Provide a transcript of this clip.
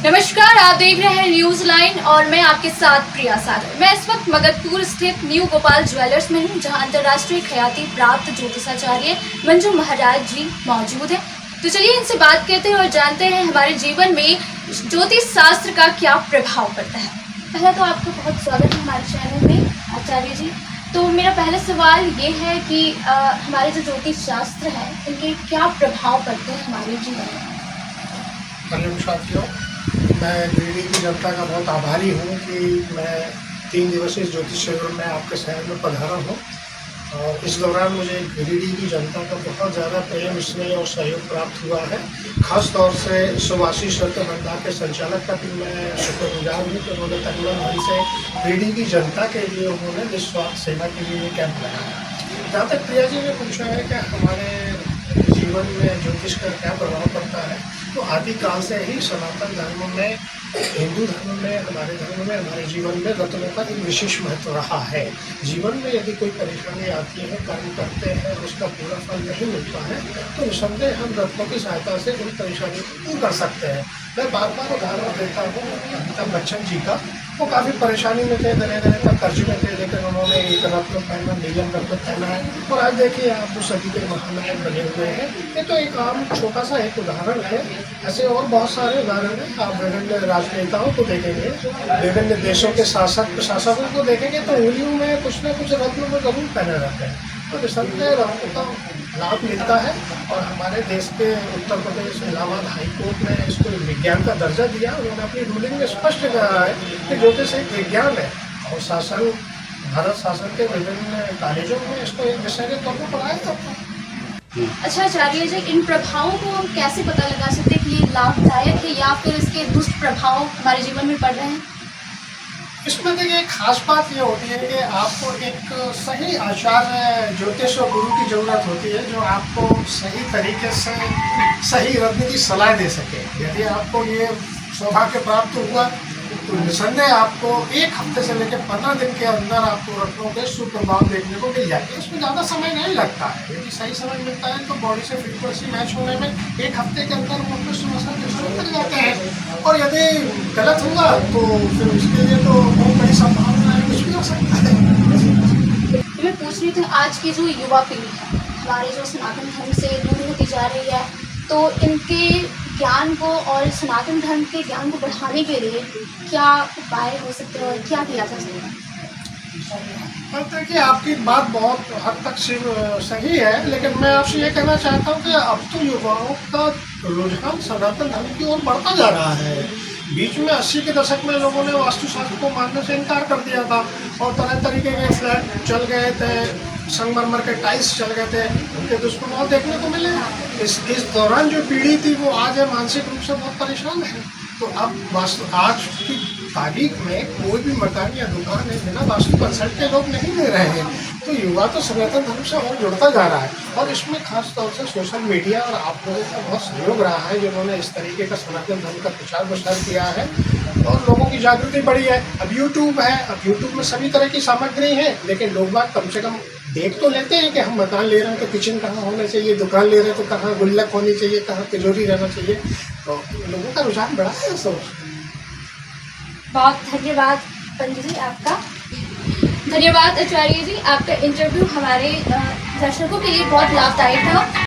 नमस्कार, आप देख रहे हैं न्यूज लाइन और मैं आपके साथ प्रिया सागर। मैं इस वक्त मगधपुर स्थित न्यू गोपाल ज्वेलर्स में हूं, जहां अंतर्राष्ट्रीय ख्याति प्राप्त ज्योतिषाचार्य मंजू महाराज जी मौजूद हैं। तो चलिए इनसे बात करते हैं और जानते हैं हमारे जीवन में ज्योतिष शास्त्र का क्या प्रभाव पड़ता है। पहले तो आपका बहुत स्वागत है हमारे चैनल में आचार्य जी। तो मेरा पहला सवाल ये है कि हमारे जो ज्योतिष शास्त्र है इनके क्या प्रभाव पड़ते हैं हमारे जीवन में। साथियों, मैं गिरिडीह की जनता का बहुत आभारी हूँ कि मैं 3 दिवसीय ज्योतिष शिविर में आपके शहर में पधारा हूँ और इस दौरान मुझे गिरिडीह की जनता का बहुत ज़्यादा प्रेम स्नेह और सहयोग प्राप्त हुआ है। ख़ास तौर से सुभाषी सत्य भंडार के संचालक का भी मैं शुक्रगुजार हूँ कि उन्होंने तकरीबन मन से गिरिडीह की जनता के लिए उन्होंने निस्वार्थ सेवा के लिए ये कैंप लगाया। जहाँ तक प्रिया जी ने पूछा है कि हमारे जीवन में ज्योतिष का क्या प्रभाव पड़ता है, तो आदिकाल से ही सनातन धर्म में, हिंदू धर्म में, हमारे धर्म में, हमारे जीवन में रत्नों का एक विशेष महत्व रहा है। जीवन में यदि कोई परेशानी आती है, कर्म करते हैं, उसका पूरा फल नहीं मिलता है, तो निसंदेह हम रत्नों की सहायता से उन परेशानियों को दूर कर सकते हैं। मैं बार बार उदाहरण देता हूँ अमिताभ बच्चन जी का। वो काफ़ी परेशानी में थे, दरे दरे तक कर्ज में थे, लेकिन उन्होंने एक रत्न पहना, नीलम रत्न पहना है और आज देखिए आप तो सभी के महानायक बने हुए हैं। ये तो एक आम छोटा सा एक उदाहरण है। ऐसे और बहुत सारे उदाहरण हैं। आप विभिन्न राजनेताओं को देखेंगे, विभिन्न देशों के शासक प्रशासकों को देखेंगे तो उंगलियों में कुछ न कुछ रत्न में जरूर पहने रहते हैं। तो निसंदेह रत्नों का लाभ मिलता है और हमारे देश के उत्तर प्रदेश इलाहाबाद हाईकोर्ट ने इसको विज्ञान का दर्जा दिया। उन्होंने अपनी रूलिंग में स्पष्ट कहा है कि ज्योतिष एक विज्ञान है और शासन, भारत शासन के विभिन्न कॉलेजों में इसको एक विषय के तौर पर पढ़ाया जाता है। अच्छा आचार्य जी, इन प्रभावों को हम कैसे पता लगा सकते हैं कि ये लाभदायक है या फिर इसके दुष्प्रभाव हमारे जीवन में पड़ रहे हैं? इसमें देखिए एक खास बात ये होती है कि आपको एक सही आचार्य, ज्योतिष और गुरु की ज़रूरत होती है जो आपको सही तरीके से सही रत्न की सलाह दे सके। यदि आपको ये सौभाग्य प्राप्त हुआ तो निसंदेह आपको 1 हफ्ते से लेकर 15 दिन के अंदर आपको रत्नों के सुप्रभाव देखने को मिल जाएंगे। इसमें ज़्यादा समय नहीं लगता है। यदि सही समय मिलता है तो बॉडी से फ्रीक्वेंसी मैच होने में 1 हफ्ते के अंदर वो अपने समस्या के शुरू कर जाते हैं। और यदि गलत हुआ तो फिर उसके लिए तो बहुत बड़ी संभावना है, कुछ भी हो सकता है। मैं पूछ रही थी, आज की जो युवा पीढ़ी है हमारे जो सनातन धर्म से दूर होती जा रही है, तो इनके ज्ञान को और सनातन धर्म के ज्ञान को बढ़ाने के लिए क्या उपाय हो सकते हैं और क्या किया जा सकता है? देखिए आपकी बात बहुत हद तक सही है, लेकिन मैं आपसे ये कहना चाहता हूँ कि अब तो युवाओं का रुझान सनातन धर्म की ओर बढ़ता जा रहा है। बीच में 80 के दशक में लोगों ने वास्तुशास्त्र को मानने से इनकार कर दिया था और तरह तरीके के फ्लैट चल गए थे, संगमरमर के टाइल्स चल गए थे, उनके दुष्प्रभाव देखने को मिले। इस दौरान जो पीढ़ी थी वो आज है मानसिक रूप से बहुत परेशान है। तो अब आज की तारीख में कोई भी मकान या दुकान है बिना वास्तु कंसल्ट के लोग नहीं ले रहे हैं। तो युवा तो सनातन धर्म से और जुड़ता जा रहा है और इसमें खास तौर से सोशल मीडिया और आप लोगों का बहुत सहयोग रहा है, जिन्होंने इस तरीके का सनातन धर्म का प्रचार प्रसार किया है और लोगों की जागृति बढ़ी है। अब यूट्यूब है, अब यूट्यूब में सभी तरह की सामग्री है, लेकिन लोग बात कम से कम देख तो लेते हैं कि हम मकान ले रहे हैं तो किचन कहाँ होना चाहिए, दुकान ले रहे हैं तो कहाँ गुल्लक होनी चाहिए, कहाँ तिजोरी रहना चाहिए। तो लोगों का रुझान बढ़ा है सोच। बहुत धन्यवाद पंडित जी आपका। धन्यवाद आचार्य जी, आपका इंटरव्यू हमारे दर्शकों के लिए बहुत लाभदायक था।